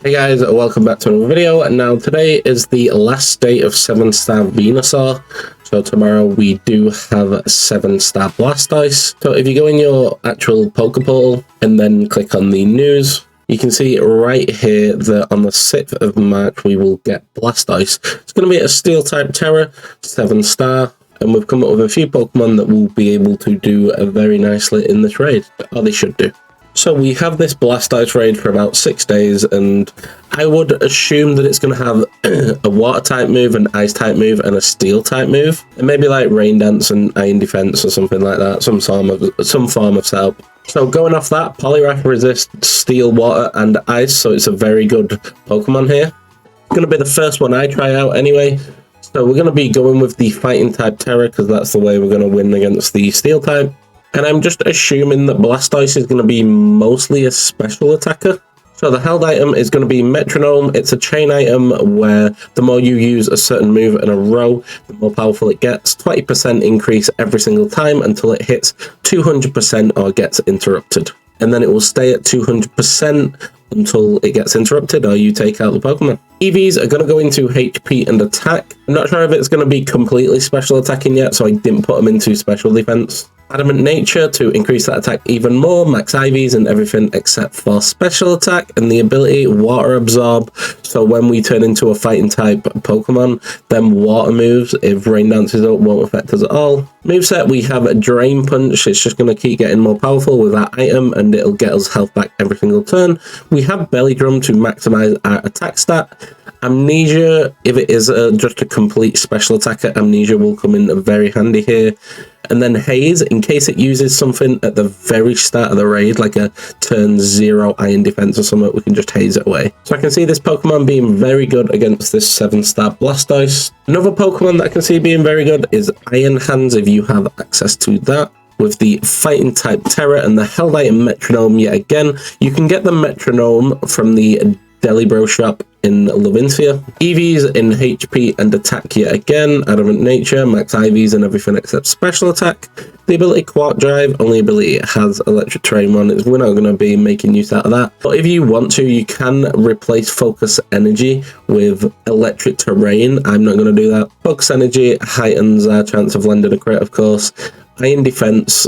Hey guys, welcome back to another video. And now today is the last day of 7-star Venusaur. So tomorrow we do have 7-star Blastoise. So if you go in your actual Pokeportal and then click on the news, you can see right here that on the 6th of March we will get Blastoise. It's going to be a Steel type Tera, 7-star. And we've come up with a few Pokemon that will be able to do very nicely in this raid, or they should do. So we have this Blastoise raid for about 6 days, and I would assume that it's going to have a water type move, an ice type move, and a steel type move, and maybe like Rain Dance and Iron Defense or something like that, some form of setup. So going off that, Poliwrath resists steel, water, and ice, so it's a very good Pokemon here. It's going to be the first one I try out anyway. So we're going to be going with the fighting type Tera because that's the way we're going to win against the steel type. And I'm just assuming that Blastoise is going to be mostly a special attacker. So the held item is going to be Metronome. It's a chain item where the more you use a certain move in a row, the more powerful it gets. 20% increase every single time until it hits 200% or gets interrupted. And then it will stay at 200% until it gets interrupted or you take out the Pokemon. EVs are going to go into HP and attack. I'm not sure if it's going to be completely special attacking yet, so I didn't put them into special defense. Adamant Nature to increase that attack even more, max IVs and everything except for special attack, and the ability Water Absorb, so when we turn into a fighting type Pokemon, then water moves, if Rain Dance is up, won't affect us at all. Moveset, we have a Drain Punch. It's just going to keep getting more powerful with that item, and it'll get us health back every single turn. We have Belly Drum to maximize our attack stat. Amnesia, if it is just a complete special attacker, Amnesia will come in very handy here. And then Haze, in case it uses something at the very start of the raid, like a turn 0 Iron Defense or something, we can just Haze it away. So I can see this Pokemon being very good against this 7-star Blastoise. Another Pokemon that I can see being very good is Iron Hands, if you have access to that. With the fighting type Tera and the held item Metronome yet again. You can get the Metronome from the Delibro shop in Levincia. EVs in HP and attack yet again. Adamant Nature, max IVs and everything except special attack. The ability Quark Drive, only ability it has electric terrain on. We're not going to be making use out of that. But if you want to, you can replace Focus Energy with electric terrain. I'm not going to do that. Focus Energy heightens our chance of landing a crit, of course. Iron Defense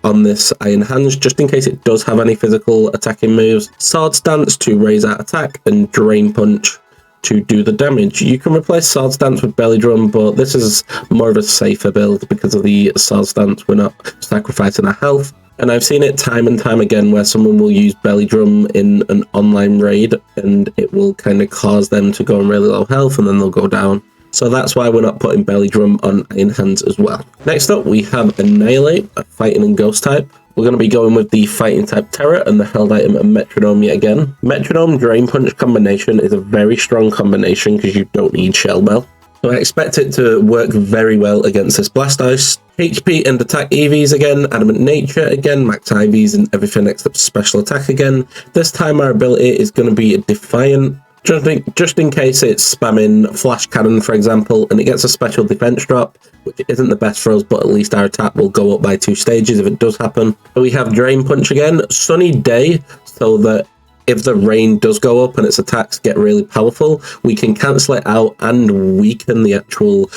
on this Iron Hands, just in case it does have any physical attacking moves. Sword Stance to raise our attack, and Drain Punch to do the damage. You can replace Sword Stance with Belly Drum, but this is more of a safer build because of the Sword Stance. We're not sacrificing our health. And I've seen it time and time again where someone will use Belly Drum in an online raid and it will kind of cause them to go on really low health and then they'll go down. So that's why we're not putting Belly Drum on Iron Hands as well. Next up, we have Annihilate, a fighting and ghost type. We're going to be going with the fighting type Tera and the held item Metronome yet again. Metronome Drain Punch combination is a very strong combination because you don't need Shell Bell. So I expect it to work very well against this Blastoise. HP and attack EVs again, Adamant Nature again, max IVs and everything except special attack again. This time our ability is going to be Defiant. Just in case it's spamming Flash Cannon, for example, and it gets a special defense drop, which isn't the best for us, but at least our attack will go up by 2 stages if it does happen. We have Drain Punch again, Sunny Day, so that if the rain does go up and its attacks get really powerful, we can cancel it out and weaken the actual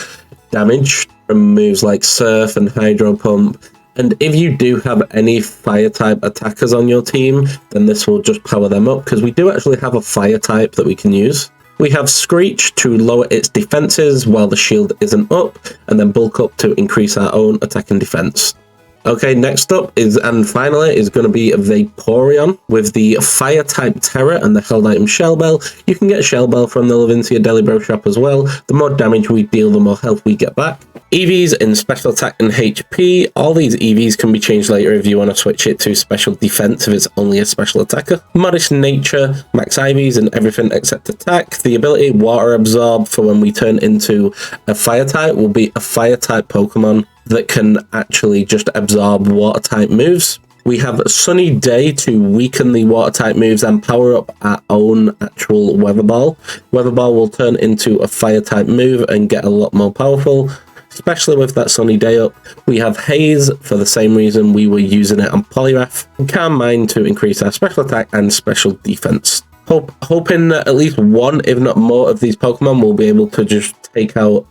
damage from moves like Surf and Hydro Pump. And if you do have any fire type attackers on your team, then this will just power them up because we do actually have a fire type that we can use. We have Screech to lower its defenses while the shield isn't up, and then Bulk Up to increase our own attack and defense. Okay, next up is, and finally, is going to be Vaporeon with the fire type Tera and the held item Shell Bell. You can get Shell Bell from the Levincia Delibro shop as well. The more damage we deal, the more health we get back. EVs in special attack and HP. All these EVs can be changed later if you want to switch it to special defense if it's only a special attacker. Modest Nature, max IVs and everything except attack. The ability Water Absorb for when we turn into a fire type will be a fire type Pokemon that can actually just absorb water type moves. We have Sunny Day to weaken the water type moves and power up our own actual Weather Ball. Weather Ball will turn into a fire type move and get a lot more powerful, especially with that Sunny Day up. We have Haze for the same reason we were using it on Poliwrath. Calm Mind to increase our special attack and special defense. Hoping that at least one, if not more, of these Pokemon will be able to just take out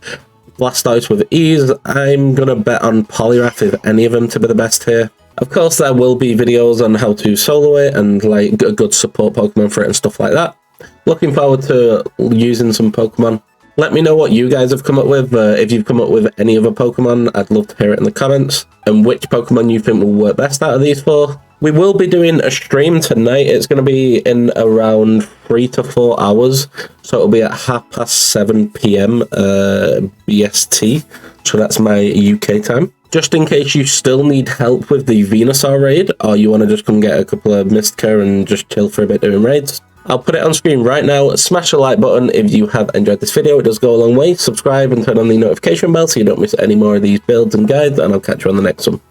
Blastoise with ease. I'm gonna bet on Poliwrath, if any of them, to be the best here. Of course, there will be videos on how to solo it and like a good support Pokemon for it and stuff like that. Looking forward to using some Pokemon. Let me know what you guys have come up with. If you've come up with any other Pokemon, I'd love to hear it in the comments. And which Pokemon you think will work best out of these four. We will be doing a stream tonight. It's going to be in around 3 to 4 hours. So it'll be at 7:30 p.m. BST. So that's my UK time. Just in case you still need help with the Venusaur raid, or you want to just come get a couple of Mistka and just chill for a bit doing raids, I'll put it on screen right now. Smash the like button if you have enjoyed this video. It does go a long way. Subscribe and turn on the notification bell so you don't miss any more of these builds and guides, and I'll catch you on the next one.